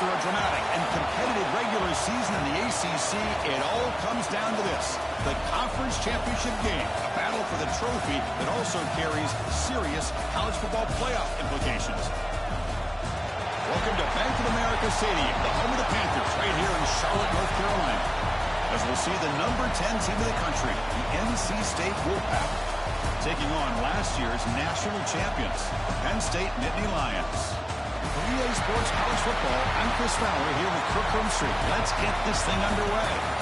After a dramatic and competitive regular season in the ACC, it all comes down to this: the conference championship game, a battle for the trophy that also carries serious college football playoff implications. Welcome to Bank of America Stadium, the home of the Panthers, right here in Charlotte, North Carolina, as we'll see the number 10 team in the country, the NC State Wolfpack, taking on last year's national champions, Penn State Nittany Lions. For EA Sports College Football, I'm Chris Fowler here with Kirk Herbstreit. Let's get this thing underway.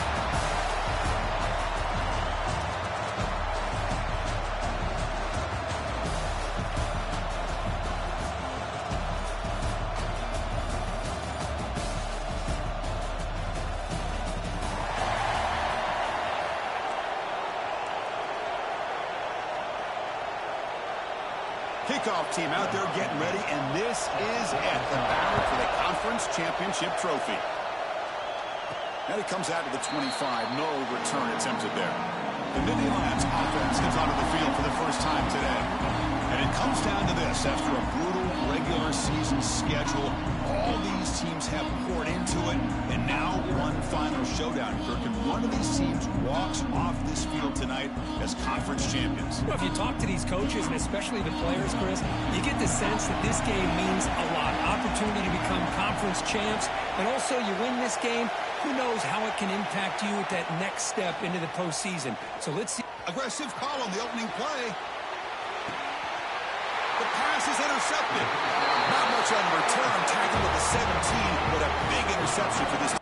Kickoff team out there getting ready, and this is it, the battle for the conference championship trophy. And it comes out to the 25, no return attempted there. The Nittany Lions offense gets onto the field for the first time today. And it comes down to this: after a brutal regular season schedule, all these teams have poured into it, and now one final showdown, Kirk, and one of these teams walks off this field tonight as conference champions. Well, if you talk to these coaches, and especially the players, Chris, you get the sense that this game means a lot. Opportunity to become conference champs, and also you win this game, who knows how it can impact you at that next step into the postseason. So let's see. Aggressive call on the opening play. The pass is intercepted. Not much on the return. Tackled at the 17, but a big interception for this.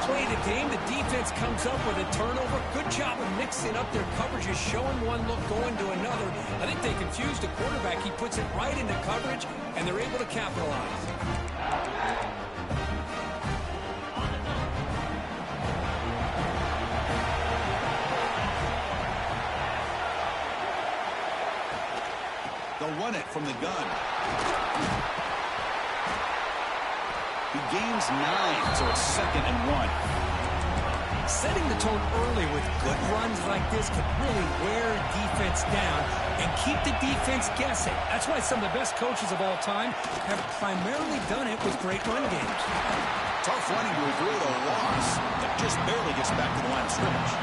Play the game, the defense comes up with a turnover. Good job of mixing up their coverages, showing one look, going to another. I think they confused the quarterback. He puts it right into coverage, and they're able to capitalize. They'll run it from the gun. He gains 9, so it's 2nd and 1. Setting the tone early with good runs like this can really wear defense down and keep the defense guessing. That's why some of the best coaches of all time have primarily done it with great run games. Tough running to avoid a loss that just barely gets back to the line of scrimmage.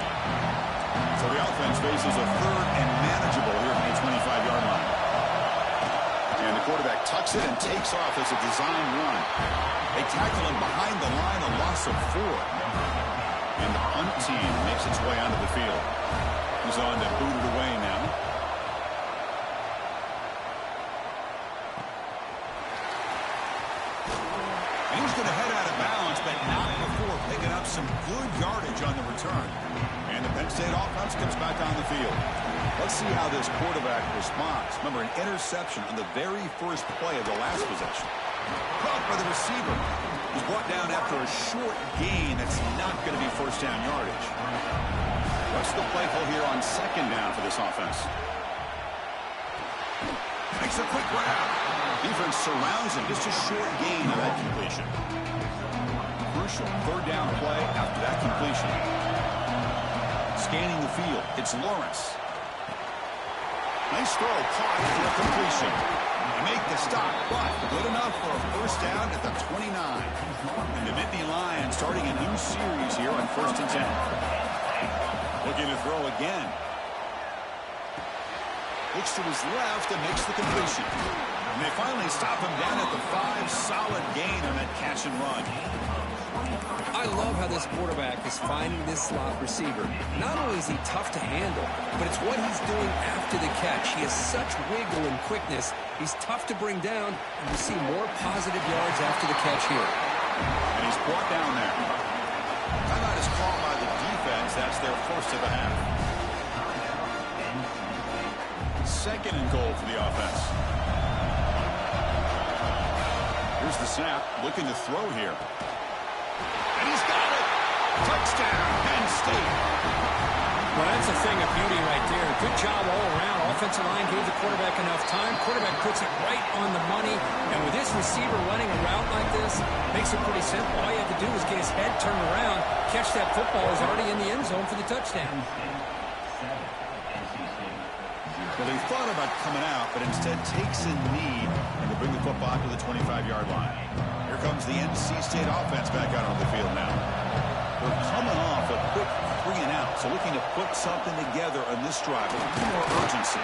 So the offense faces a 3rd and manageable here from the 25-yard line. And the quarterback tucks it and takes off as a design run. They tackle him behind the line, a loss of 4. And the punt team makes its way onto the field. He's on to boot it away now. And he's going to head out of bounds, but not before picking up some good yardage on the return. And the Penn State offense comes back on the field. Let's see how this quarterback responds. Remember, an interception on the very first play of the last possession. Caught by the receiver. He's brought down after a short gain that's not going to be first down yardage. What's the play call here on 2nd down for this offense? Makes a quick grab. Defense surrounds him. Just a short gain on that completion. Crucial 3rd down play after that completion. Scanning the field. It's Lawrence. Nice throw, caught for a completion. They make the stop, but good enough for a first down at the 29. And the Nittany Lions starting a new series here on 1st and 10. Looking to throw again. Looks to his left and makes the completion. And they finally stop him down at the 5. Solid gain on that catch and run. I love how this quarterback is finding this slot receiver. Not only is he tough to handle, but it's what he's doing after the catch. He has such wiggle and quickness. He's tough to bring down, and you see more positive yards after the catch here. And he's brought down there. Timeout is called by the defense. That's their first of the half. 2nd and goal for the offense. Here's the snap, looking to throw here. And he's got it! Touchdown, Penn State! Well, that's a thing of beauty right there. Good job all around. Offensive line gave the quarterback enough time. Quarterback puts it right on the money. And with this receiver running a route like this, makes it pretty simple. All you have to do is get his head turned around, catch that football. Is already in the end zone for the touchdown. Well, they thought about coming out, but instead takes a knee and to bring the football to the 25-yard line. Here comes the NC State offense back out on the field now. They're coming off a quick 3-and-out, so looking to put something together on this drive with a little more urgency.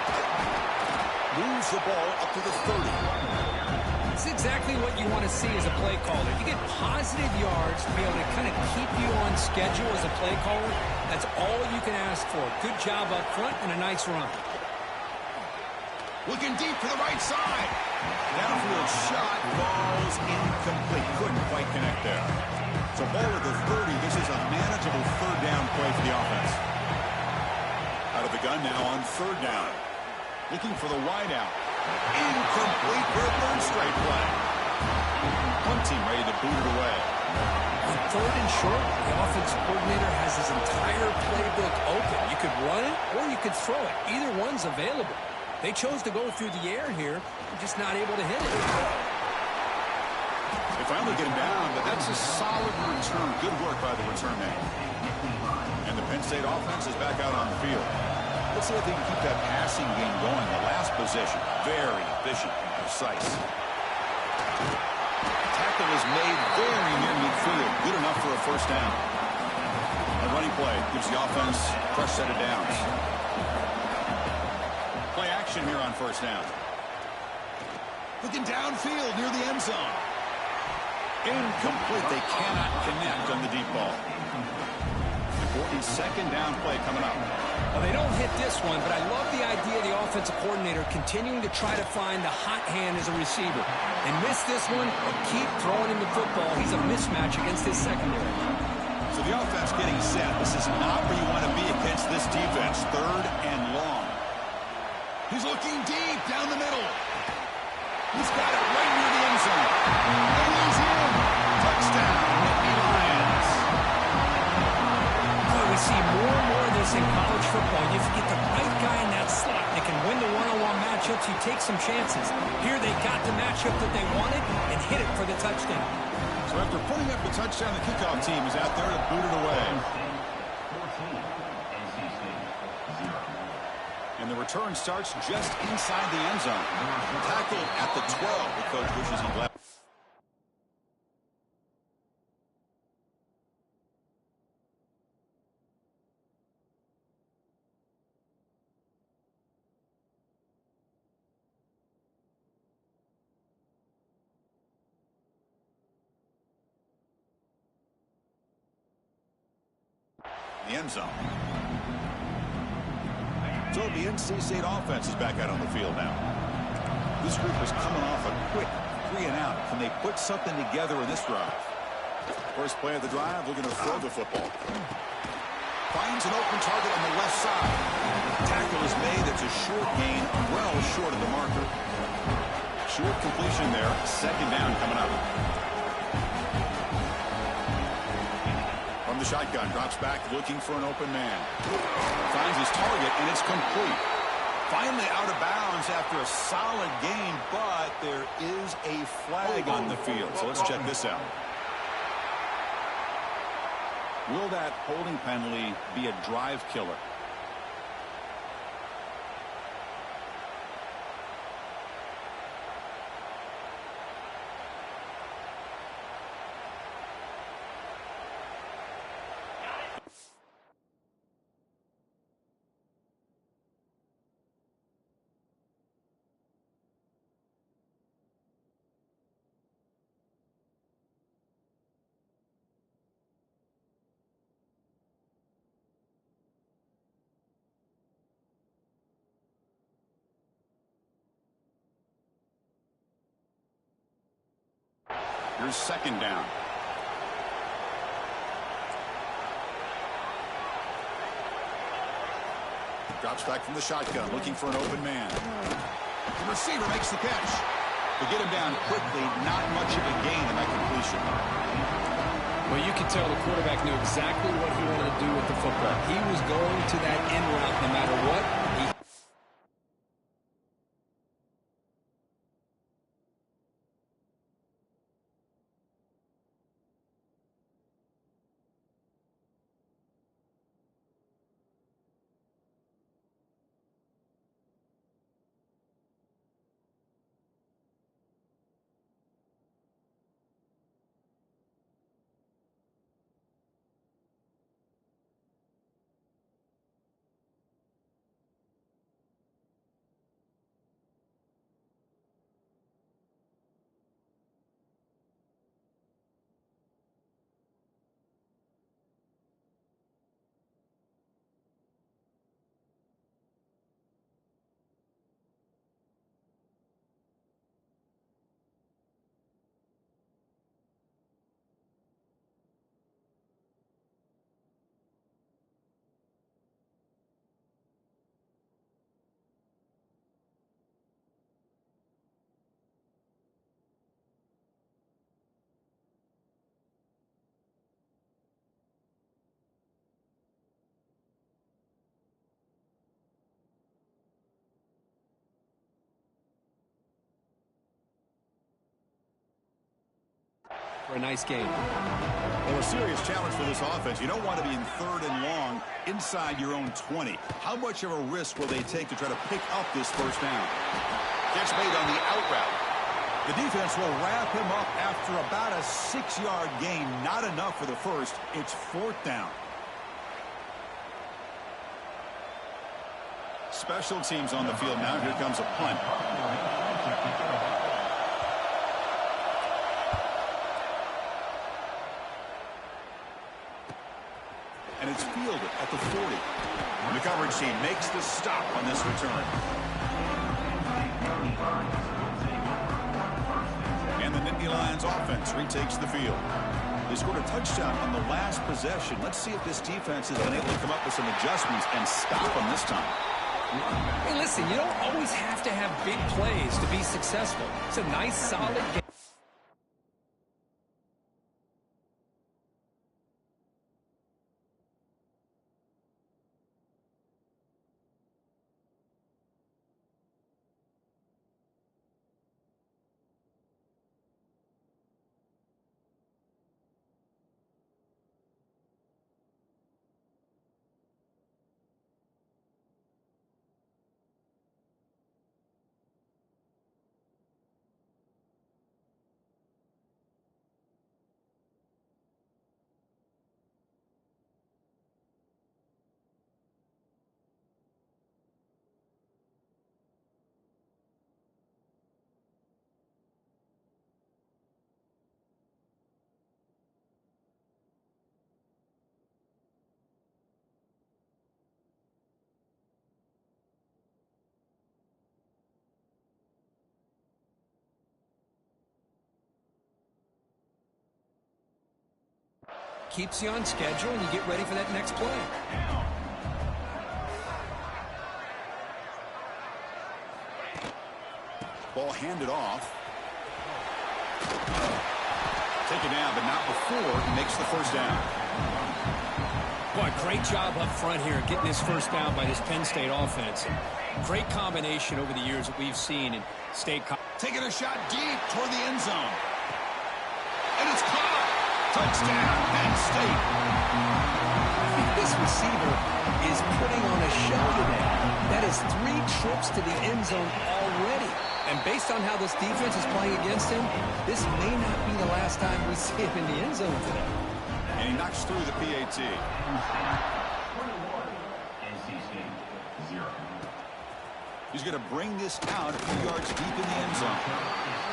Moves the ball up to the 30. It's exactly what you want to see as a play caller. You get positive yards to be able to kind of keep you on schedule as a play caller. That's all you can ask for. Good job up front and a nice run. Looking deep to the right side. Downfield shot falls incomplete. Couldn't quite connect there. So ball at the 30. This is a manageable third down play for the offense. Out of the gun now on third down. Looking for the wide out. Incomplete for a third straight play. One team ready to boot it away. On third and short, the offense coordinator has his entire playbook open. You could run it or you could throw it. Either one's available. They chose to go through the air here. They're just not able to hit it. They finally get him down, but that's a solid return. Good work by the return man. And the Penn State offense is back out on the field. Let's see if they can keep that passing game going. The last possession, very efficient and precise. Tackle is made very near midfield. Good enough for a first down. A running play gives the offense a fresh set of downs. Play action here on first down. Looking downfield near the end zone. Incomplete. They cannot connect on the deep ball. Important second down play coming up. Well, they don't hit this one, but I love the idea of the offensive coordinator continuing to try to find the hot hand as a receiver. They miss this one, but keep throwing him the football. He's a mismatch against his secondary. So the offense getting set. This is not where you want to be against this defense. Third and long. He's looking deep down the middle. He's got it right near the end zone. And he's in. Touchdown, Nittany Lions. Boy, we see more and more of this in college football. You get the right guy in that slot that can win the one-on-one matchups. You take some chances. Here they got the matchup that they wanted and hit it for the touchdown. So after putting up the touchdown, the kickoff team is out there to boot it away. And the return starts just inside the end zone. Tackled at the 12. The coach wishes he left. The end zone. So the NC State offense is back out on the field now. This group is coming off a quick 3-and-out. Can they put something together in this drive? First play of the drive, looking to throw the football. Finds an open target on the left side. Tackle is made. It's a short gain, well short of the marker. Short completion there. Second down coming up. From the shotgun, drops back, looking for an open man. Finds his target, and it's complete. Finally out of bounds after a solid gain, but there is a flag on the field. So let's check this out. Will that holding penalty be a drive killer? Here's second down. Drops back from the shotgun, looking for an open man. The receiver makes the catch. To get him down quickly, not much of a gain in that completion. Well, you can tell the quarterback knew exactly what he wanted to do with the football. He was going to that end route no matter what. For a nice game. Well, a serious challenge for this offense. You don't want to be in 3rd and long inside your own 20. How much of a risk will they take to try to pick up this first down? Catch made on the out route. The defense will wrap him up after about a 6-yard gain. Not enough for the first. It's 4th down. Special teams on the field now. Here comes a punt. And it's fielded at the 40. And the coverage team makes the stop on this return. And the Nittany Lions offense retakes the field. They scored a touchdown on the last possession. Let's see if this defense has been able to come up with some adjustments and stop them this time. Hey, listen, you don't always have to have big plays to be successful. It's a nice, solid game. Keeps you on schedule, and you get ready for that next play. Ball handed off. Taken down, but not before he makes the first down. Boy, great job up front here getting this first down by this Penn State offense. Great combination over the years that we've seen in state. Taking a shot deep toward the end zone. And it's caught. Touchdown, Penn State. This receiver is putting on a show today. That is 3 trips to the end zone already. And based on how this defense is playing against him, this may not be the last time we see him in the end zone today. And he knocks through the PAT. He's going to bring this out a few yards deep in the end zone.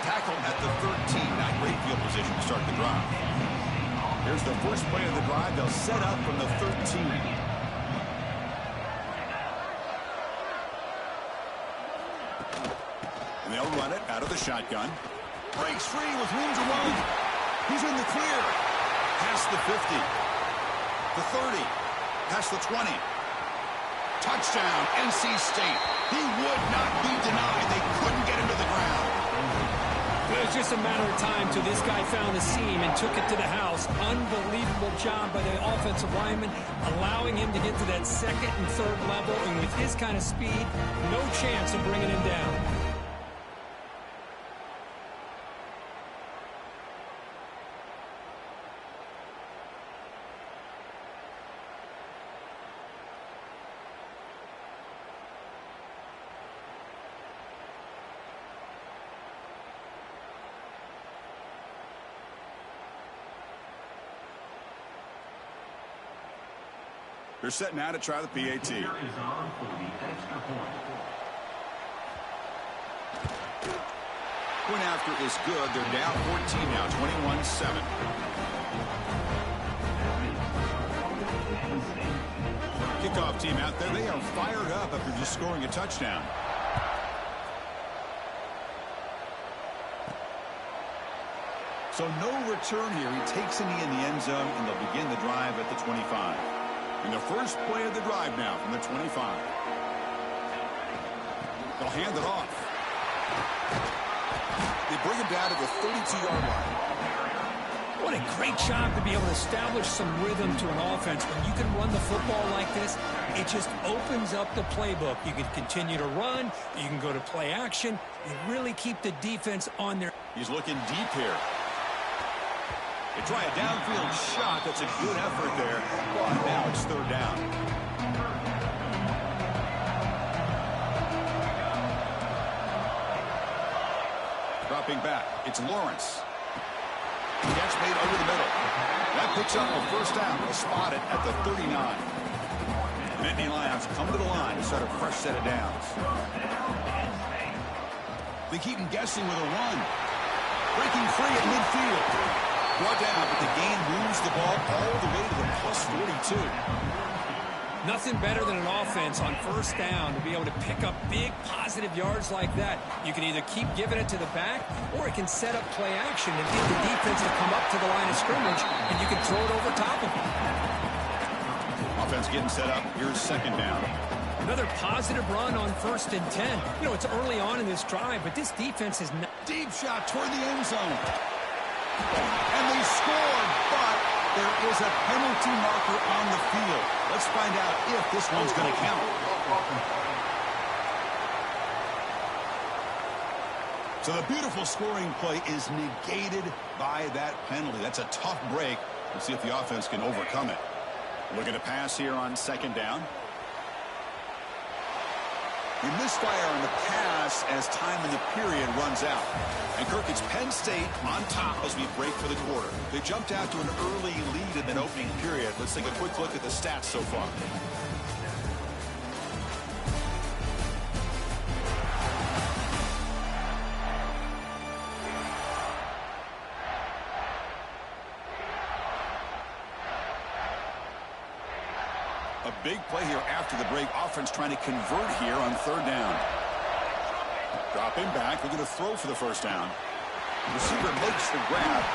Tackle at the 13. Not great field position to start the drive. Here's the first play of the drive. They'll set up from the 13. And they'll run it out of the shotgun. Breaks free with room to run. He's in the clear. Past the 50. The 30. Past the 20. Touchdown, NC State. He would not be denied. They couldn't get him to the ground. It was just a matter of time till this guy found the seam and took it to the house. Unbelievable job by the offensive lineman, allowing him to get to that second and third level. And with his kind of speed, no chance of bringing him down. They're set now to try the PAT. Point after is good. They're down 14 now, 21-7. Kickoff team out there. They are fired up after just scoring a touchdown. So no return here. He takes it in the end zone, and they'll begin the drive at the 25. And the first play of the drive now from the 25. They'll hand it off. They bring him down to the 32-yard line. What a great job to be able to establish some rhythm to an offense. When you can run the football like this, it just opens up the playbook. You can continue to run. You can go to play action. You really keep the defense on their... He's looking deep here. They try a downfield shot. That's a good effort there. But now it's third down. Dropping back. It's Lawrence. Catch made over the middle. That picks up a first down. They'll spot it at the 39. The Nittany Lions come to the line to start a fresh set of downs. They keep him guessing with a run. Breaking free at midfield. Brought down, but the gain moves the ball all the way to the plus 42. Nothing better than an offense on first down to be able to pick up big positive yards like that. You can either keep giving it to the back, or it can set up play action and get the defense to come up to the line of scrimmage, and you can throw it over top of them. Offense getting set up. Here's second down. Another positive run on 1st and 10. You know, it's early on in this drive, but this defense is not... Deep shot toward the end zone. And they scored, but there is a penalty marker on the field. Let's find out if this one's going to count. So the beautiful scoring play is negated by that penalty. That's a tough break. Let's see if the offense can overcome it. Looking to pass here on second down. You misfire on the pass as time in the period runs out. And Kirk, it's Penn State on top as we break for the quarter. They jumped out to an early lead in the opening period. Let's take a quick look at the stats so far. A big play here after the break. Offense trying to convert here on third down. Dropping back. They're going to throw for the first down. Receiver makes the grab.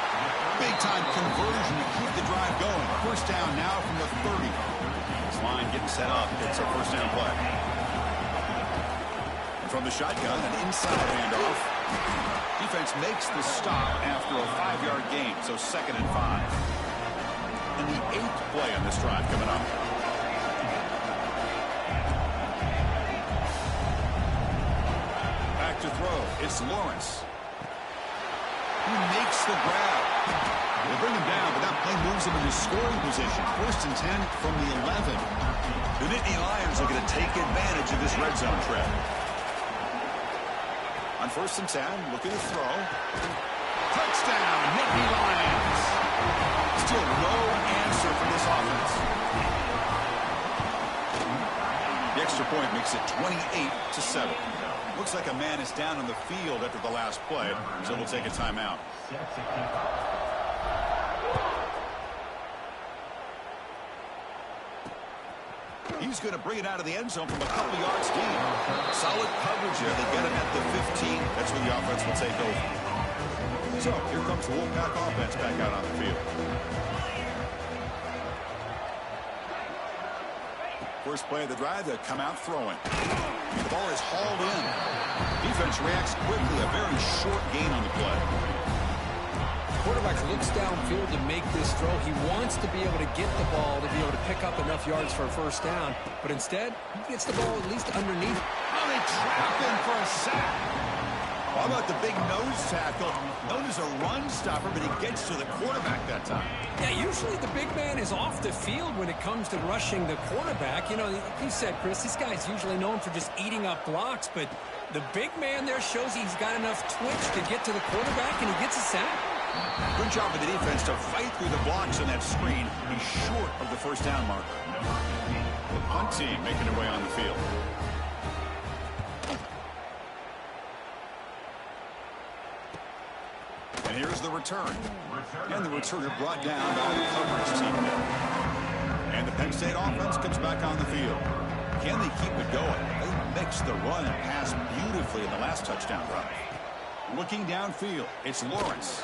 Big time conversion to keep the drive going. First down now from the 30. This line getting set up. It's a first down play. And from the shotgun, an inside handoff. Defense makes the stop after a 5-yard gain. So 2nd and 5. And the 8th play on this drive coming up. To throw. It's Lawrence. He makes the grab. They bring him down, but that play moves him into scoring position. 1st and 10 from the 11. The Nittany Lions are going to take advantage of this red zone trap. On 1st and 10, looking to throw. Touchdown, Nittany Lions. Still no answer from this offense. The extra point makes it 28-7. Looks like a man is down on the field after the last play, so we'll take a timeout. He's going to bring it out of the end zone from a couple yards deep. Solid coverage there. They get him at the 15. That's where the offense will take over. So here comes the Wolfpack offense back out on the field. First play of the drive, they come out throwing. The ball is hauled in. Defense reacts quickly. A very short gain on the play. Quarterback looks downfield to make this throw. He wants to be able to get the ball to be able to pick up enough yards for a first down. But instead, he gets the ball at least underneath. Oh, they trap him for a sack. How about the big nose tackle? Known as a run stopper, but he gets to the quarterback that time. Yeah, usually the big man is off the field when it comes to rushing the quarterback. You know, like you said, Chris, this guy's usually known for just eating up blocks, but the big man there shows he's got enough twitch to get to the quarterback, and he gets a sack. Good job of the defense to fight through the blocks in that screen. He's short of the first down marker. The punt team making their way on the field. And here's the return. And the returner brought down by the coverage team. And the Penn State offense comes back on the field. Can they keep it going? They mixed the run and pass beautifully in the last touchdown drive. Looking downfield, it's Lawrence.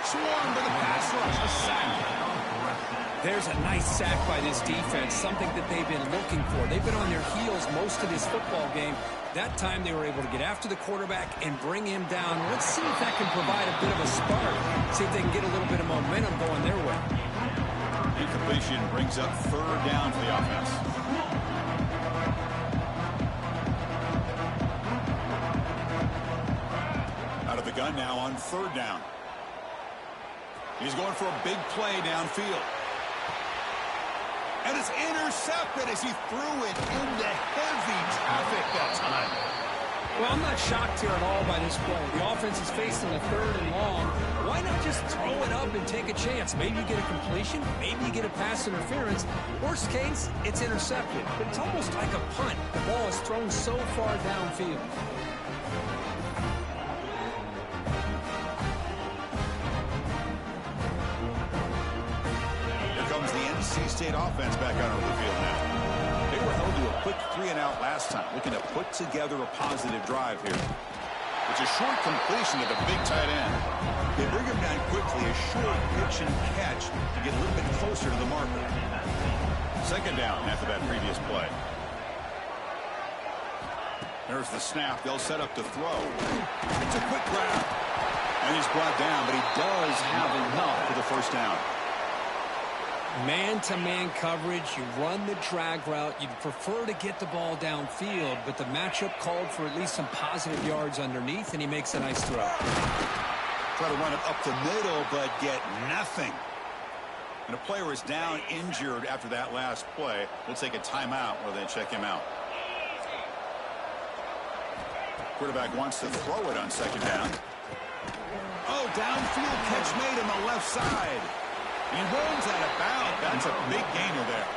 Swarmed by the pass rush, a sack. There's a nice sack by this defense, something that they've been looking for. They've been on their heels most of this football game. That time they were able to get after the quarterback and bring him down. Let's see if that can provide a bit of a spark. See if they can get a little bit of momentum going their way. Incompletion brings up third down for the offense. Out of the gun now on third down. He's going for a big play downfield. And it's intercepted as he threw it into heavy traffic that time. Well, I'm not shocked here at all by this play. The offense is facing a third and long. Why not just throw it up and take a chance? Maybe you get a completion. Maybe you get a pass interference. Worst case, it's intercepted. But it's almost like a punt. The ball is thrown so far downfield. NC State offense back out on the field now. They were held to a quick 3-and-out last time, looking to put together a positive drive here. It's a short completion to the big tight end. They bring him down quickly, a short pitch and catch to get a little bit closer to the marker. Second down after that previous play. There's the snap. They'll set up to throw. It's a quick grab. And he's brought down, but he does have enough for the first down. Man-to-man coverage, you run the drag route. You'd prefer to get the ball downfield, but the matchup called for at least some positive yards underneath, and he makes a nice throw. Try to run it up the middle, but get nothing. And a player is down injured after that last play. They'll take a timeout while they check him out. Quarterback wants to throw it on second down. Oh, downfield catch made on the left side. He rolls out of bounds. That's a big gainer there.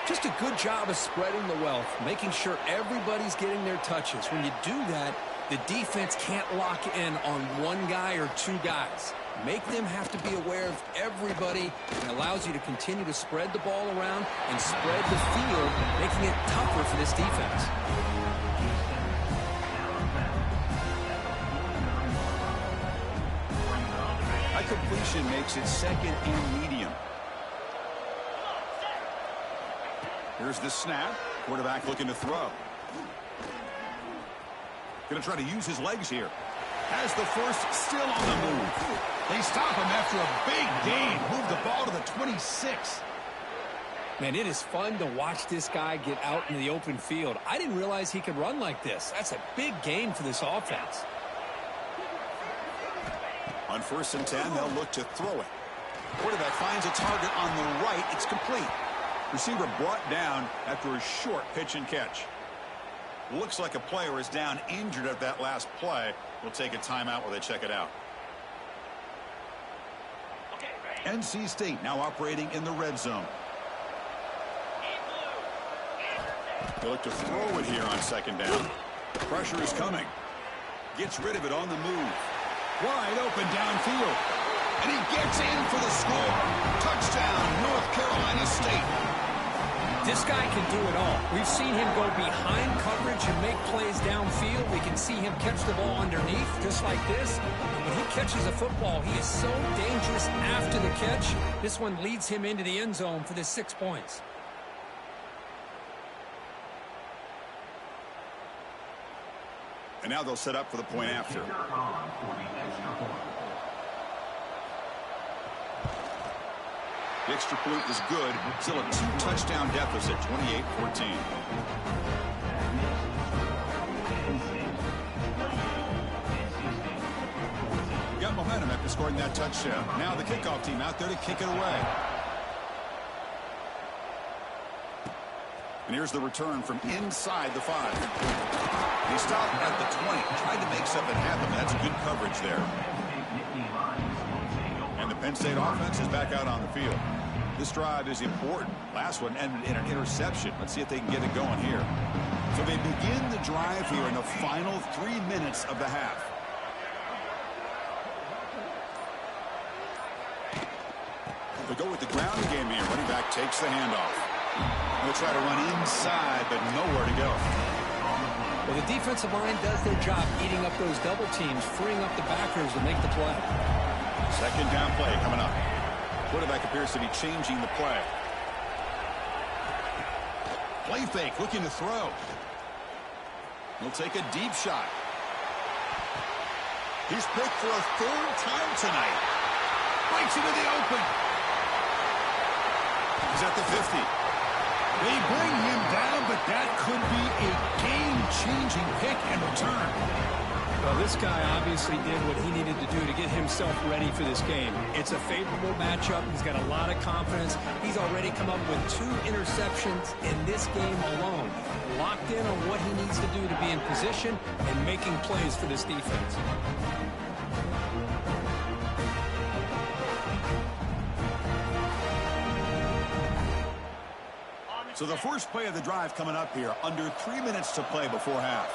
Just a good job of spreading the wealth, making sure everybody's getting their touches. When you do that, the defense can't lock in on one guy or two guys. Make them have to be aware of everybody, and allows you to continue to spread the ball around and spread the field, making it tougher for this defense. Completion makes it second and medium. Here's the snap. Quarterback looking to throw. Going to try to use his legs here. Has the first, still on the move. They stop him after a big gain. Move the ball to the 26. Man, it is fun to watch this guy get out in the open field. I didn't realize he could run like this. That's a big gain for this offense. On 1st and 10, they'll look to throw it. Quarterback finds a target on the right. It's complete. Receiver brought down after a short pitch and catch. Looks like a player is down injured at that last play. We'll take a timeout while they check it out. NC State now operating in the red zone. They look to throw it here on second down. Pressure is coming. Gets rid of it on the move. Wide open downfield. And he gets in for the score. Touchdown, North Carolina State. This guy can do it all. We've seen him go behind coverage and make plays downfield. We can see him catch the ball underneath, just like this. And when he catches a football, he is so dangerous after the catch. This one leads him into the end zone for the 6 points. And now they'll set up for the point after. The extra point is good. Still a 2-touchdown deficit, 28-14. Got momentum after scoring that touchdown. Now the kickoff team out there to kick it away. And here's the return from inside the 5. He stopped at the 20. Tried to make something happen. That's good coverage there. And the Penn State offense is back out on the field. This drive is important. Last one ended in an interception. Let's see if they can get it going here. So they begin the drive here in the final 3 minutes of the half. They go with the ground game here. Running back takes the handoff. They'll try to run inside, but nowhere to go. Well, the defensive line does their job eating up those double teams, freeing up the backers to make the play. Second down play coming up. Quarterback appears to be changing the play. Play fake, looking to throw. He'll take a deep shot. He's picked for a 3rd time tonight. Breaks into the open. He's at the 50. They bring him down, but that could be a game-changing pick and return. Well, this guy obviously did what he needed to do to get himself ready for this game. It's a favorable matchup. He's got a lot of confidence. He's already come up with 2 interceptions in this game alone. Locked in on what he needs to do to be in position and making plays for this defense. So the first play of the drive coming up here. Under 3 minutes to play before half.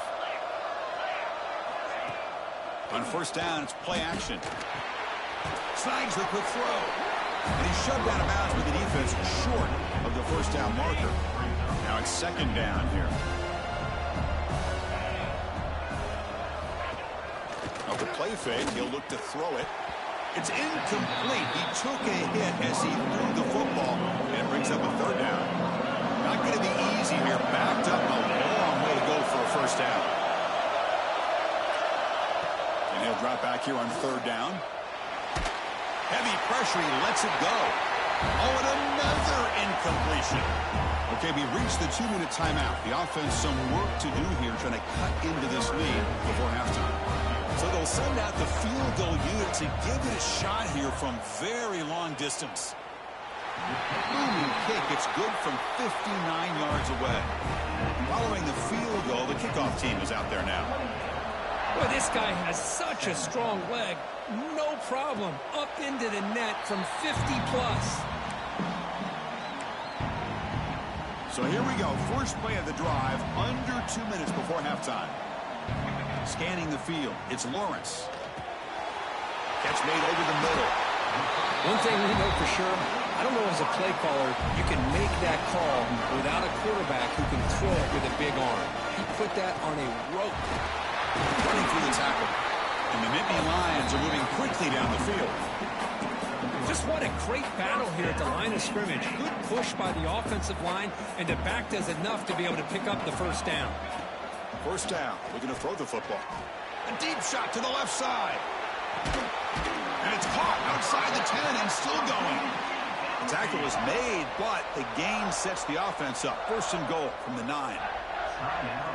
On first down, it's play action. Snags the quick throw. And he's shoved out of bounds with the defense short of the first down marker. Now it's second down here. Now the play fake, he'll look to throw it. It's incomplete. He took a hit as he threw the football, and it brings up a 3rd down. Not going to be easy here. Backed up a long way to go for a first down. And he'll drop back here on 3rd down. Heavy pressure. He lets it go. Oh, and another incompletion. Okay, we reached the 2-minute timeout. The offense some work to do here trying to cut into this lead before halftime. So they'll send out the field goal unit to give it a shot here from very long distance. Booming kick. It's good from 59 yards away. Following the field goal, the kickoff team is out there now. Well, this guy has such a strong leg. No problem. Up into the net from 50-plus. So here we go. First play of the drive. Under 2 minutes before halftime. Scanning the field. It's Lawrence. Catch made over the middle. One thing we know for sure, I don't know as a play caller, you can make that call without a quarterback who can throw it with a big arm. He put that on a rope. Running through the tackle. And the Nittany Lions are moving quickly down the field. Just what a great battle here at the line of scrimmage. Good push by the offensive line, and the back does enough to be able to pick up the first down. First down. Looking to throw the football. A deep shot to the left side. And it's caught outside the 10 and still going. The tackle was made, but the gain sets the offense up. First and goal from the 9.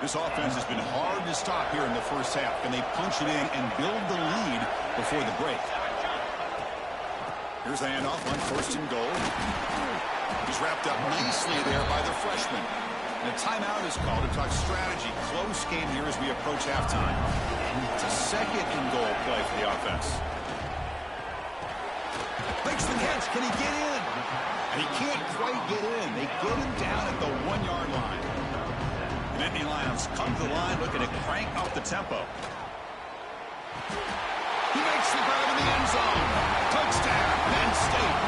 This offense has been hard to stop here in the first half. Can they punch it in and build the lead before the break? Here's the handoff on first and goal. He's wrapped up nicely there by the freshman. And a timeout is called to talk strategy. Close game here as we approach halftime. It's a second and goal play for the offense. Makes the catch. Can he get in? And he can't quite get in. They get him down at the 1-yard line. The Nittany Lions come to the line looking to crank up the tempo. He makes the grab in the end zone. Touchdown, Penn State.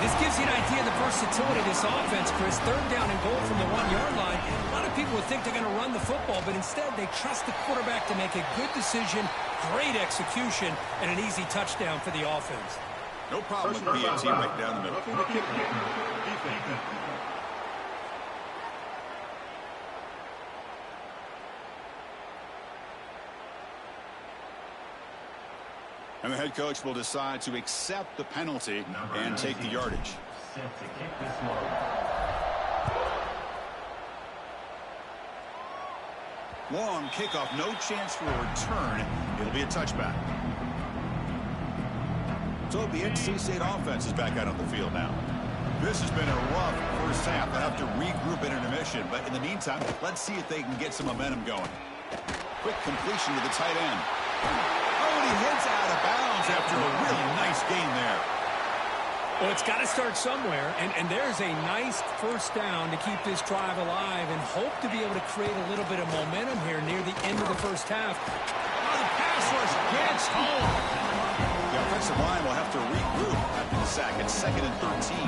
This gives you an idea of the versatility of this offense, Chris. 3rd down and goal from the 1-yard line. A lot of people would think they're going to run the football, but instead they trust the quarterback to make a good decision, great execution, and an easy touchdown for the offense. No problem with PAT right down the middle. And the head coach will decide to accept the penalty and take the yardage. Long kickoff, no chance for a return. It'll be a touchback. So the NC State offense is back out on the field now. This has been a rough first half. They'll have to regroup in intermission. But in the meantime, let's see if they can get some momentum going. Quick completion to the tight end. Oh, and he heads out of bounds after a really nice gain there. Well, it's got to start somewhere, and there's a nice first down to keep this drive alive and hope to be able to create a little bit of momentum here near the end of the first half. Oh, the pass rush gets home. The offensive line will have to regroup after the sack. It's 2nd and 13.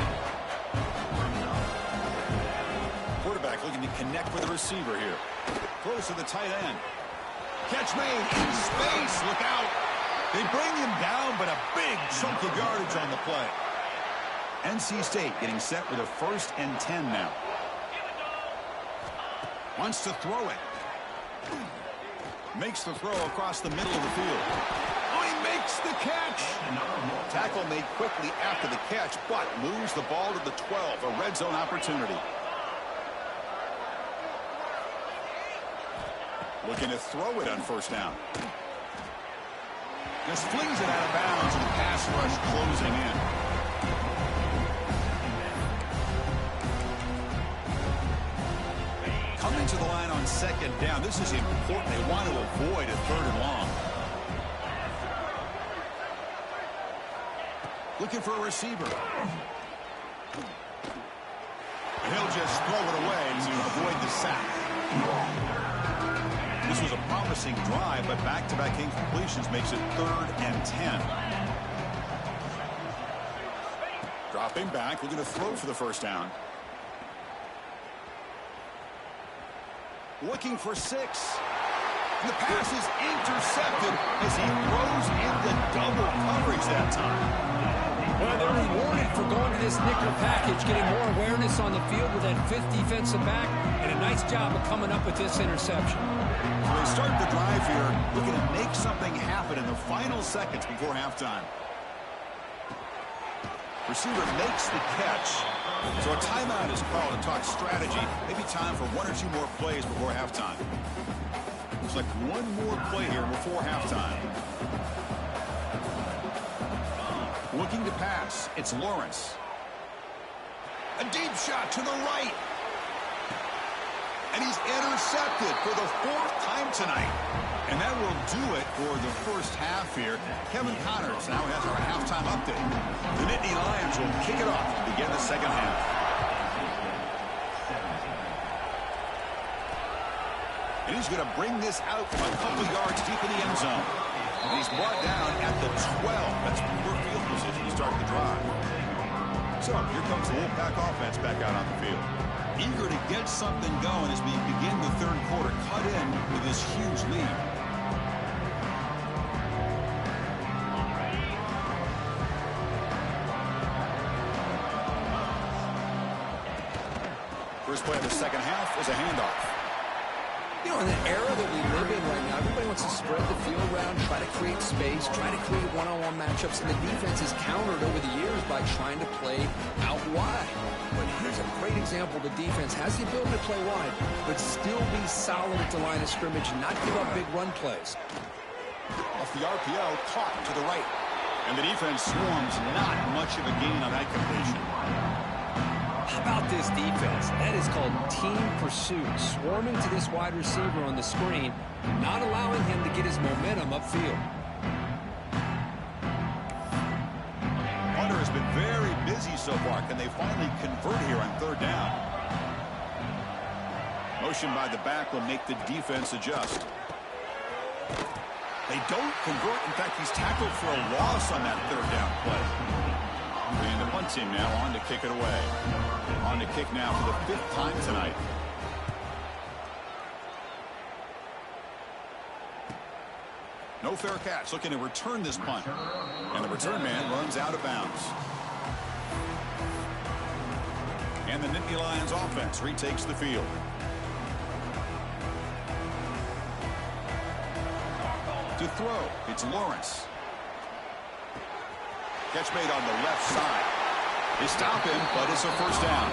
Quarterback looking to connect with the receiver here. Close to the tight end. Catch made in space. Look out. They bring him down, but a big chunk of yardage on the play. NC State getting set with a 1st and 10 now. Wants to throw it. Makes the throw across the middle of the field. Oh, he makes the catch. Tackle made quickly after the catch, but moves the ball to the 12. A red zone opportunity. Looking to throw it on 1st down. Just flings it out of bounds, and the pass rush closing in. Coming to the line on 2nd down. This is important. They want to avoid a 3rd and long. Looking for a receiver. And he'll just throw it away to avoid the sack. This was a promising drive, but back-to-back incompletions makes it 3rd and 10. Dropping back, looking to throw for the 1st down. Looking for 6. And the pass is intercepted as he throws in the double coverage that time. Well, they're rewarded for going to this nickel package, getting more awareness on the field with that 5th defensive back, and a nice job of coming up with this interception. So they start the drive here, looking to make something happen in the final seconds before halftime. Receiver makes the catch. So a timeout is called to talk strategy. Maybe time for 1 or 2 more plays before halftime. Looks like 1 more play here before halftime. Looking to pass. It's Lawrence. A deep shot to the right. And he's intercepted for the 4th time tonight. And that will do it for the first half here. Kevin Connors now has our halftime update. The Nittany Lions will kick it off to begin the second half. And he's going to bring this out from a couple yards deep in the end zone. And he's brought down at the 12. That's poor field position to start the drive. So here comes the Wolfpack offense back out on the field. Eager to get something going as we begin the 3rd quarter, cut in with this huge lead. First play of the second half is a handoff. You know, in the era that we live in right now, everybody wants to spread the field around, try to create space, try to create one-on-one matchups, and the defense is countered over the years by trying to play out wide. But here's a great example. The defense has the ability to play wide, but still be solid at the line of scrimmage and not give up big run plays. Off the RPO, caught to the right. And the defense swarms, not much of a gain on that completion. How about this defense? That is called team pursuit. Swarming to this wide receiver on the screen, not allowing him to get his momentum upfield. Hunter has been very busy so far. Can they finally convert here on 3rd down? Motion by the back will make the defense adjust. They don't convert. In fact, he's tackled for a loss on that 3rd down play. And the punt team now on to kick it away. On to kick now for the 5th time tonight. No fair catch. Looking to return this punt. And the return man runs out of bounds. And the Nittany Lions offense retakes the field. To throw, it's Lawrence. Catch made on the left side. They stop him, but it's a first down.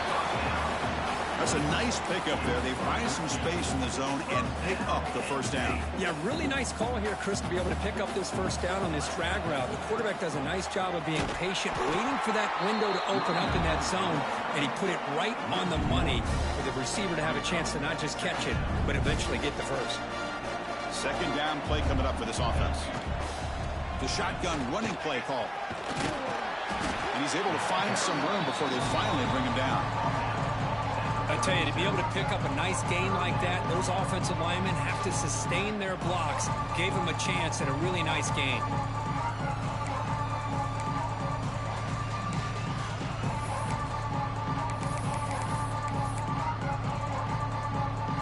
That's a nice pickup there. They find some space in the zone and pick up the first down. Yeah, really nice call here, Chris, to be able to pick up this first down on this drag route. The quarterback does a nice job of being patient, waiting for that window to open up in that zone, and he put it right on the money for the receiver to have a chance to not just catch it, but eventually get the first. Second down play coming up for this offense. The shotgun running play call. And he's able to find some room before they finally bring him down. I tell you, to be able to pick up a nice gain like that, those offensive linemen have to sustain their blocks. Gave him a chance at a really nice gain.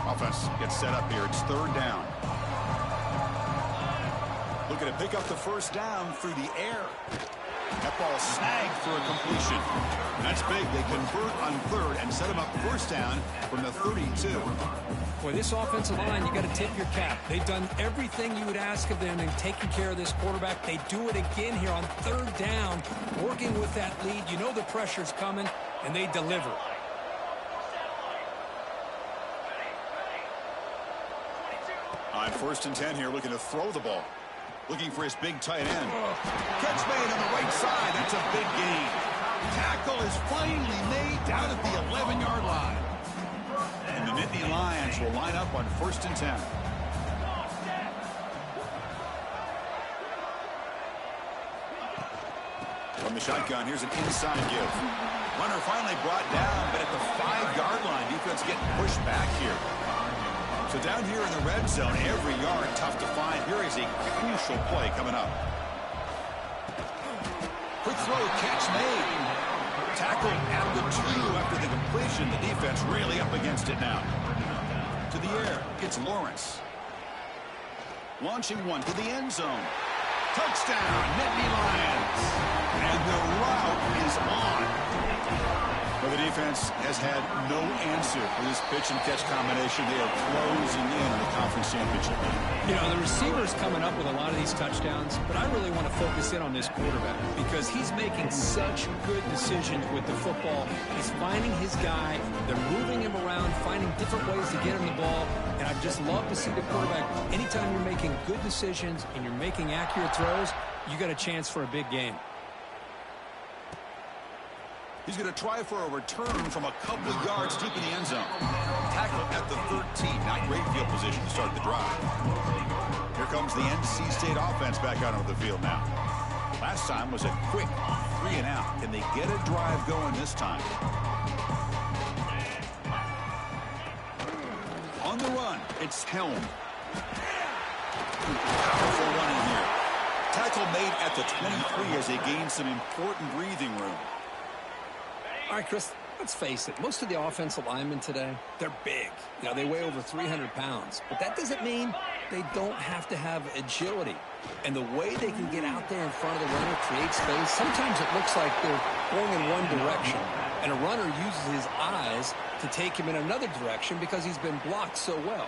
Offense gets set up here. It's third down. Looking to pick up the first down through the air. That ball snagged for a completion. That's big. They convert on third and set him up first down from the 32. Boy, this offensive line, you got to tip your cap. They've done everything you would ask of them in taking care of this quarterback. They do it again here on third down, working with that lead. You know the pressure's coming, and they deliver. On 1st and 10 here, looking to throw the ball. Looking for his big tight end. Catch made on the right side. That's a big gain. Tackle is finally made down at the 11-yard line. And the Nittany Lions will line up on 1st and 10. From the shotgun, here's an inside give. Runner finally brought down, but at the 5-yard line, defense getting pushed back here. So down here in the red zone, every yard tough to find. Here is a crucial play coming up. Quick throw, catch made. Tackled at the 2 after the completion. The defense really up against it now. To the air, it's Lawrence. Launching one to the end zone. Touchdown, Nittany Lions. And the route is on. Well, the defense has had no answer for this pitch and catch combination. They are closing in on the conference championship. You know, the receiver's coming up with a lot of these touchdowns, but I really want to focus in on this quarterback because he's making such good decisions with the football. He's finding his guy. They're moving him around, finding different ways to get him the ball, and I just love to see the quarterback. Anytime you're making good decisions and you're making accurate throws, you got a chance for a big game. He's going to try for a return from a couple of yards deep in the end zone. Tackle at the 13. Not great field position to start the drive. Here comes the NC State offense back out onto the field now. Last time was a quick 3-and-out. Can they get a drive going this time? On the run, it's Helm. Powerful running here. Tackle made at the 23 as they gain some important breathing room. All right, Chris, let's face it. Most of the offensive linemen today, they're big. You know, they weigh over 300 pounds. But that doesn't mean they don't have to have agility. And the way they can get out there in front of the runner, create space, sometimes it looks like they're going in one direction. And a runner uses his eyes to take him in another direction because he's been blocked so well.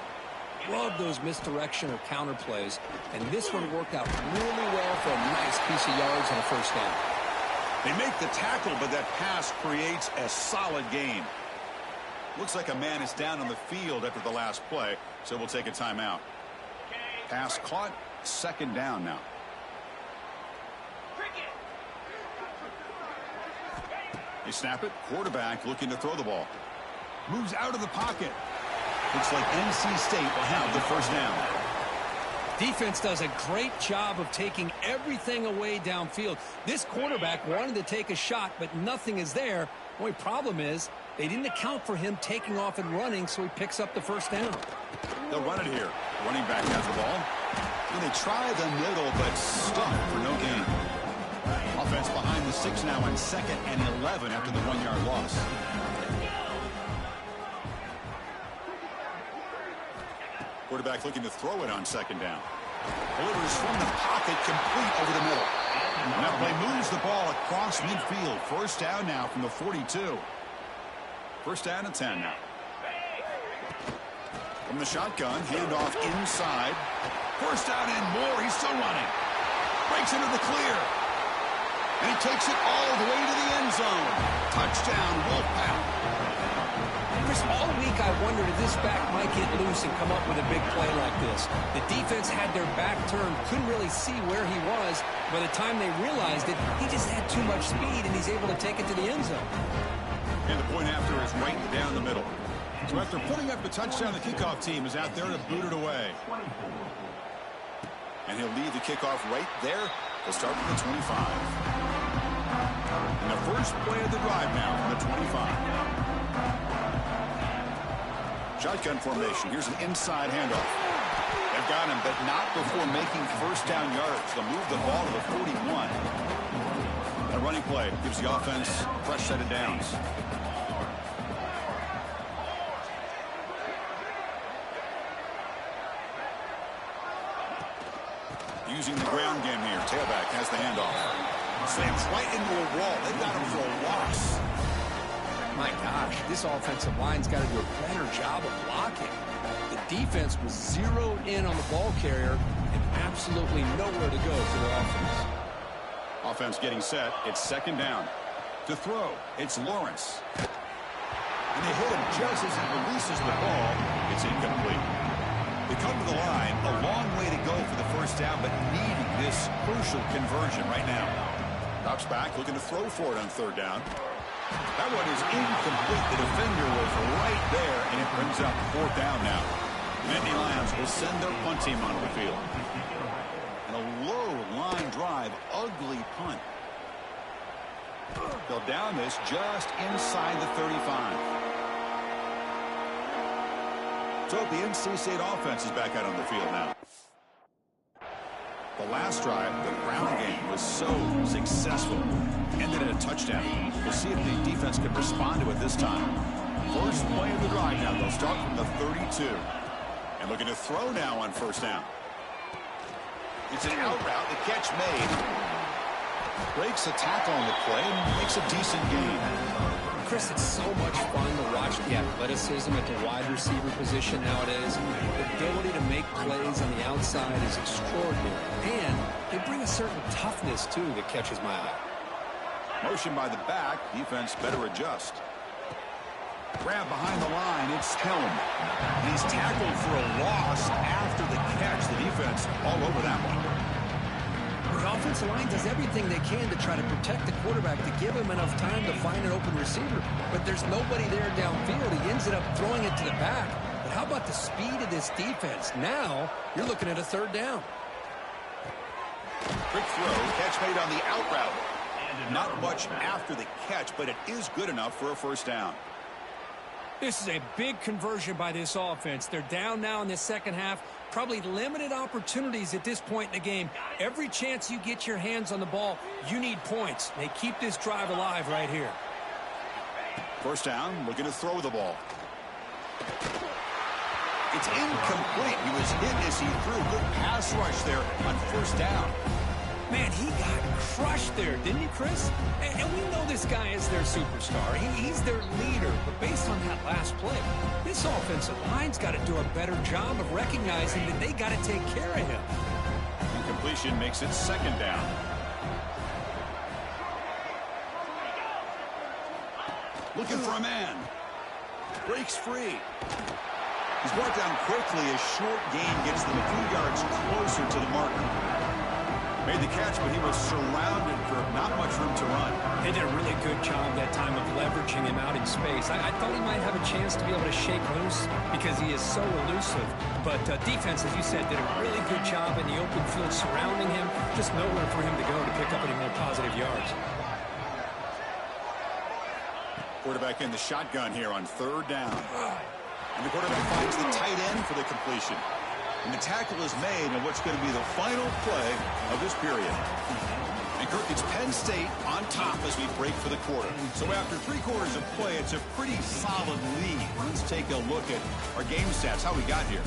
Love those misdirection or counter plays. And this one worked out really well for a nice piece of yards and a first down. They make the tackle, but that pass creates a solid gain. Looks like a man is down on the field after the last play, so we'll take a timeout. Pass caught, second down now. They snap it, quarterback looking to throw the ball. Moves out of the pocket. Looks like NC State will have the first down. Defense does a great job of taking everything away downfield. This quarterback wanted to take a shot, but nothing is there. The only problem is they didn't account for him taking off and running, so he picks up the first down. They'll run it here. Running back has the ball. And they try the middle, but stuck for no gain. Offense behind the 6 now on 2nd and 11 after the 1-yard loss. Quarterback looking to throw it on second down. Delivers from the pocket, complete over the middle. And that play moves the ball across midfield. First down now from the 42. First down and 10 now. From the shotgun, handoff inside. First down and more. He's still running. Breaks into the clear. And he takes it all the way to the end zone. Touchdown, Wolfpack. Chris, all week I wondered if this back might get loose and come up with a big play like this. The defense had their back turned, couldn't really see where he was. By the time they realized it, he just had too much speed, and he's able to take it to the end zone. And the point after is right down the middle. So after putting up the touchdown, the kickoff team is out there to boot it away. And he'll leave the kickoff right there. They'll start from the 25. And the first play of the drive now from the 25. Shotgun formation. Here's an inside handoff. They've got him, but not before making first down yards. They'll move the ball to the 41. A running play gives the offense a fresh set of downs. Using the ground game here. Tailback has the handoff. Slams right into a wall. They've got him for a loss. My gosh, this offensive line's got to do a better job of blocking. The defense was zeroed in on the ball carrier and absolutely nowhere to go for the offense. Offense getting set. It's second down. To throw, it's Lawrence. And they hit him just as he releases the ball. It's incomplete. They come to the line, a long way to go for the first down, but needing this crucial conversion right now. Ducks back, looking to throw for it on third down. That one is incomplete. The defender was right there, and it brings up fourth down now. Nittany Lions will send their punt team onto the field. And a low line drive, ugly punt. They'll down this just inside the 35. So the NC State offense is back out on the field now. The last drive, the ground game, was so successful. Ended in a touchdown. We'll see if the defense can respond to it this time. First play of the drive now. They'll start from the 32. And looking to throw now on first down. It's an out route. The catch made. Breaks a tackle on the play and makes a decent gain. Chris, it's so much fun to watch the athleticism at the wide receiver position nowadays. The ability to make plays on the outside is extraordinary. And they bring a certain toughness, too, that catches my eye. Motion by the back. Defense better adjust. Grab behind the line. It's Helm. And he's tackled for a loss after the catch. The defense all over that one. The offensive line does everything they can to try to protect the quarterback to give him enough time to find an open receiver. But there's nobody there downfield. He ends up throwing it to the back. But how about the speed of this defense? Now you're looking at a third down. Quick throw. Catch made on the out route. Not much after the catch, but it is good enough for a first down. This is a big conversion by this offense. They're down now in the second half. Probably limited opportunities at this point in the game. Every chance you get your hands on the ball, you need points. They keep this drive alive right here. First down, looking to throw the ball. It's incomplete. He was hit as he threw. Good pass rush there on first down. Man, he got crushed there, didn't he, Chris? And we know this guy is their superstar. He's their leader. But based on that last play, this offensive line's got to do a better job of recognizing that they got to take care of him. Incompletion makes it second down. Looking for a man. Breaks free. He's brought down quickly. A short gain gets them a few yards closer to the marker. Made the catch, but he was surrounded for not much room to run. They did a really good job that time of leveraging him out in space. I thought he might have a chance to be able to shake loose because he is so elusive. But defense, as you said, did a really good job in the open field surrounding him. Just nowhere for him to go to pick up any more positive yards. Quarterback in the shotgun here on third down. And the quarterback finds the tight end for the completion. And the tackle is made on what's going to be the final play of this period. And Kirk, it's Penn State on top as we break for the quarter. So after 3 quarters of play, it's a pretty solid lead. Let's take a look at our game stats, how we got here.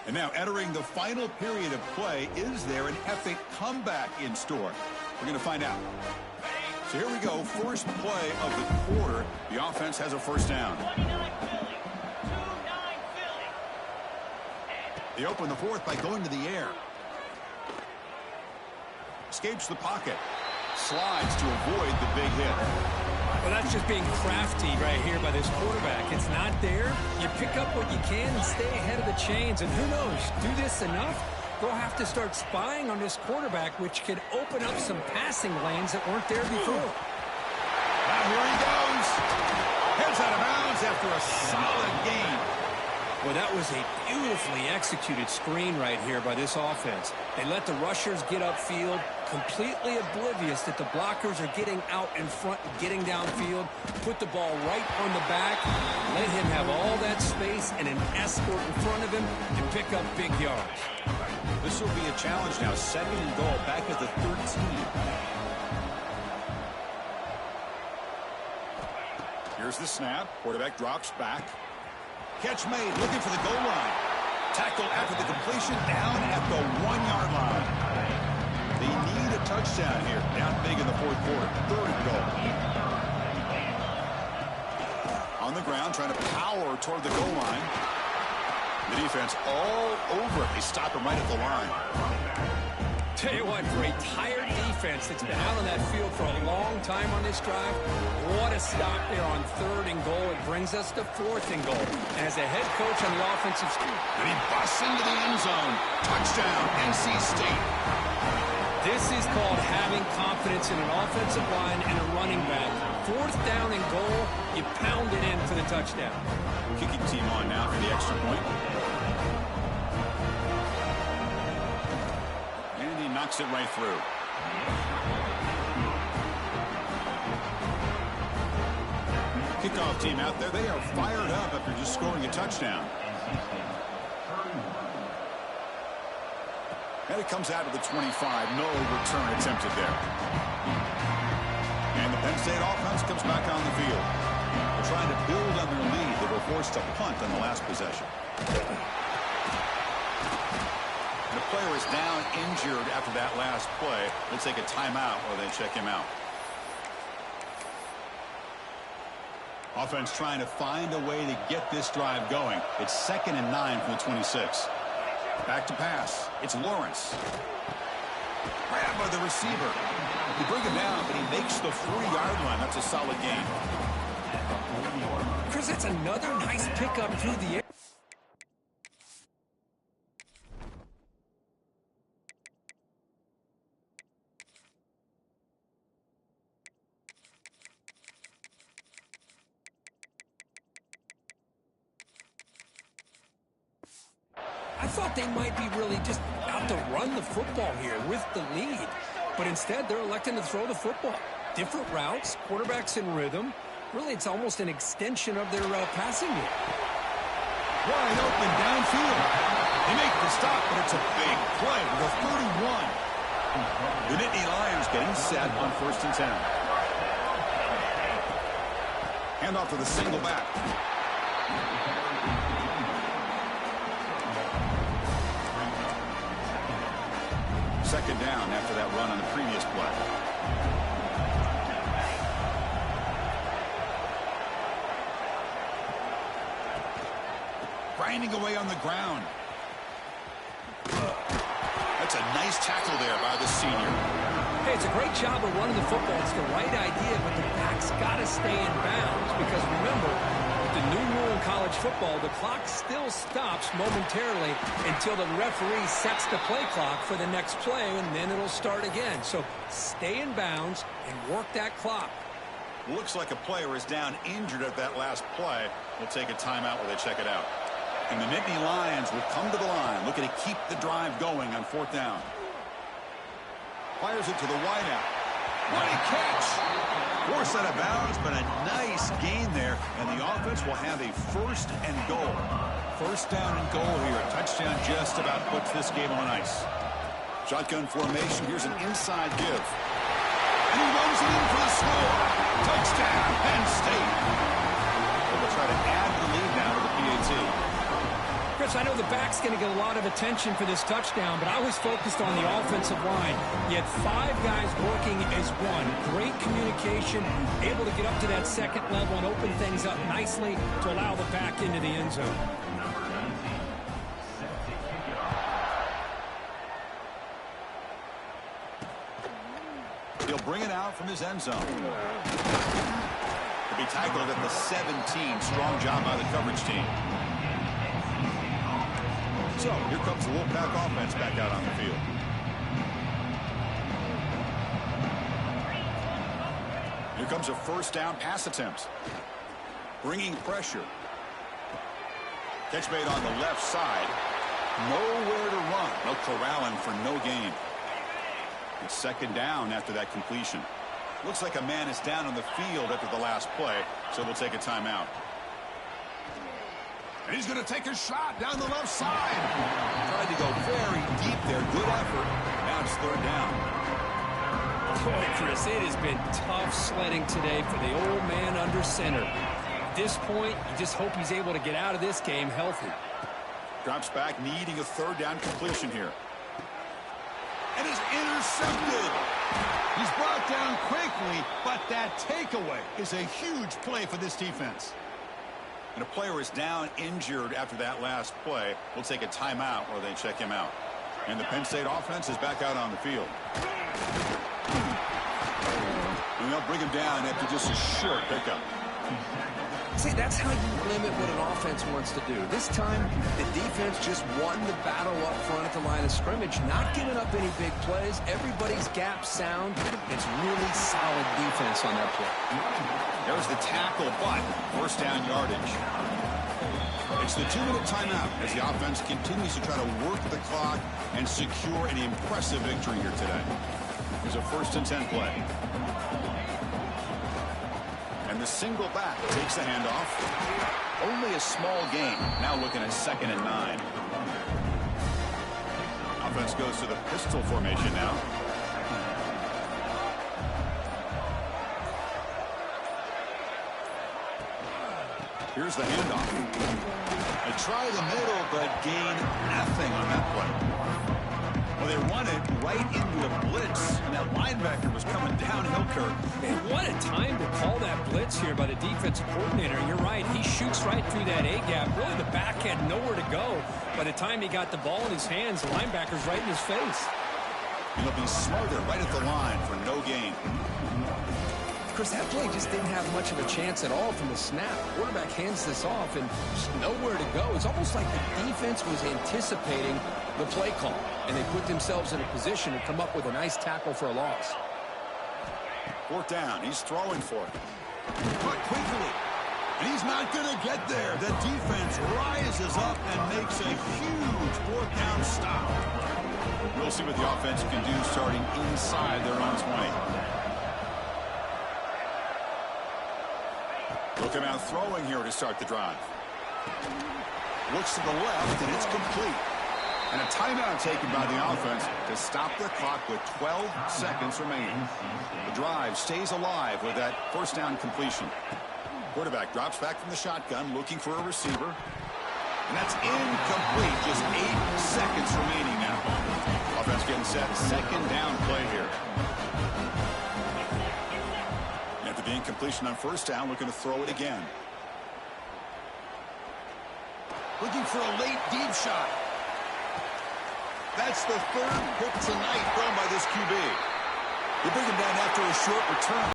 And now entering the final period of play, is there an epic comeback in store? We're going to find out. So here we go, first play of the quarter. The offense has a first down. They open the fourth by going to the air. Escapes the pocket. Slides to avoid the big hit. Well, that's just being crafty right here by this quarterback. It's not there. You pick up what you can and stay ahead of the chains. And who knows, do this enough, they'll have to start spying on this quarterback, which could open up some passing lanes that weren't there before. Now here he goes. Heads out of bounds after a solid gain. Well, that was a beautifully executed screen right here by this offense. They let the rushers get upfield, completely oblivious that the blockers are getting out in front and getting downfield. Put the ball right on the back, let him have all that space and an escort in front of him and pick up big yards. This will be a challenge now. 2nd and goal, back at the 13. Here's the snap. Quarterback drops back. Catch made, looking for the goal line. Tackle after the completion, down at the 1-yard line. They need a touchdown here. Down big in the fourth quarter. 3rd and goal. On the ground, trying to power toward the goal line. The defense all over it. They stop him right at the line. Tell you what, for a tired defense that's been out on that field for a long time on this drive, what a stop there on 3rd and goal. It brings us to 4th and goal. And as a head coach on the offensive team, and he busts into the end zone. Touchdown, NC State. This is called having confidence in an offensive line and a running back. 4th down and goal, you pound it in for the touchdown. Kicking team on now for the extra point. Knocks it right through. Kickoff team out there. They are fired up after just scoring a touchdown. And it comes out of the 25. No return attempted there. And the Penn State offense comes back on the field. They're trying to build on their lead. They were forced to punt on the last possession. The player is down injured after that last play. They'll take a timeout or they check him out. Offense trying to find a way to get this drive going. It's 2nd and 9 from the 26. Back to pass. It's Lawrence. Grabbed by the receiver. They bring him down, but he makes the 4-yard line. That's a solid gain. Chris, that's another nice pickup through the air. I thought they might be really just out to run the football here with the lead. But instead, they're electing to throw the football. Different routes, quarterbacks in rhythm. Really, it's almost an extension of their passing game. Wide open downfield. They make the stop, but it's a big play with a 31. The Nittany Lions getting set on 1st and 10. Hand off to the single back. Second down after that run on the previous play. Grinding away on the ground. That's a nice tackle there by the senior. Hey, it's a great job of running the football. It's the right idea, but the back's got to stay in bounds because remember, with the new rule in college football, the clock still stops momentarily until the referee sets the play clock for the next play, and then it'll start again. So stay in bounds and work that clock. Looks like a player is down injured at that last play. We'll take a timeout while they check it out. And the Nittany Lions will come to the line, looking to keep the drive going on 4th down. Fires it to the wideout. What a catch! Forced out of bounds, but a nice gain there. And the offense will have a 1st and goal. 1st down and goal here. A touchdown just about puts this game on ice. Shotgun formation. Here's an inside give. And he runs it in for the score. Touchdown, Penn State. They'll try to add the lead now to the PAT. Chris, I know the back's going to get a lot of attention for this touchdown, but I was focused on the offensive line. You had 5 guys working as one. Great communication, able to get up to that 2nd level and open things up nicely to allow the back into the end zone. bring it out from his end zone. To be tackled at the 17. Strong job by the coverage team. So here comes the Wolfpack offense back out on the field. Here comes a first down pass attempt. Bringing pressure. Catch made on the left side. Nowhere to run. No corralling for no gain. It's second down after that completion. Looks like a man is down on the field after the last play, so we'll take a timeout. And he's going to take a shot down the left side. Tried to go very deep there. Good effort. Now it's third down. Boy, Chris, it has been tough sledding today for the old man under center. At this point, you just hope he's able to get out of this game healthy. Drops back, needing a third down completion here. And is intercepted. He's brought down quickly, but that takeaway is a huge play for this defense. And a player is down injured after that last play. We'll take a timeout while they check him out. And the Penn State offense is back out on the field. And they'll bring him down after just a short pickup. See, that's how you limit what an offense wants to do. This time, the defense just won the battle up front at the line of scrimmage, not giving up any big plays. Everybody's gap sound. It's really solid defense on that play. There's the tackle, but first down yardage. It's the 2-minute timeout as the offense continues to try to work the clock and secure an impressive victory here today. There's a 1st and 10 play. And the single back takes the handoff. Only a small gain. Now looking at 2nd and 9. Offense goes to the pistol formation now. Here's the handoff. They try the middle, but gain nothing on that play. Well, they run it right into a blitz, and that linebacker was coming downhill, Kirk. Man, what a time to call that blitz here by the defensive coordinator. You're right. He shoots right through that A-gap. Really, the back had nowhere to go. By the time he got the ball in his hands, the linebacker's right in his face. And he'll be smarter right at the line for no gain. Chris, that play just didn't have much of a chance at all from the snap. Quarterback hands this off and just nowhere to go. It's almost like the defense was anticipating the play call, and they put themselves in a position to come up with a nice tackle for a loss. 4th down. He's throwing for it. But quickly. And he's not going to get there. The defense rises up and makes a huge 4th down stop. We'll see what the offense can do starting inside their own 20. Look out throwing here to start the drive. Looks to the left, and it's complete. And a timeout taken by the offense to stop the clock with 12 seconds remaining. The drive stays alive with that 1st down completion. Quarterback drops back from the shotgun, looking for a receiver. And that's incomplete. Just 8 seconds remaining now. Offense getting set. 2nd down play here. After the incompletion on 1st down, looking to throw it again. Looking for a late deep shot. That's the 3rd hit tonight thrown by this QB. They bring him down after a short return.